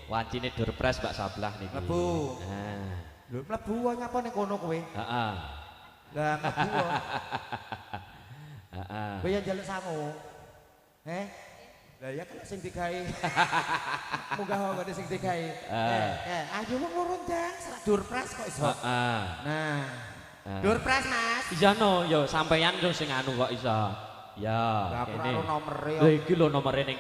wancine Durpres Mbak Sablah niki. Mlebu. Nah. Lho mlebu wae ngapa ning kono kowe? Heeh. Lah mlebu. Heeh. Kowe ya njaluk sangu. Lah ya kalau sing digawe. Munggah wae sing digawe. Ayo wong loro ndang serak Durpres kok iso. Heeh. Nah. Durpres Mas. Iya no, yo sampeyan yo sing anu kok iso. Ya, lah aku ora nomere. Lha iki lho nomere ning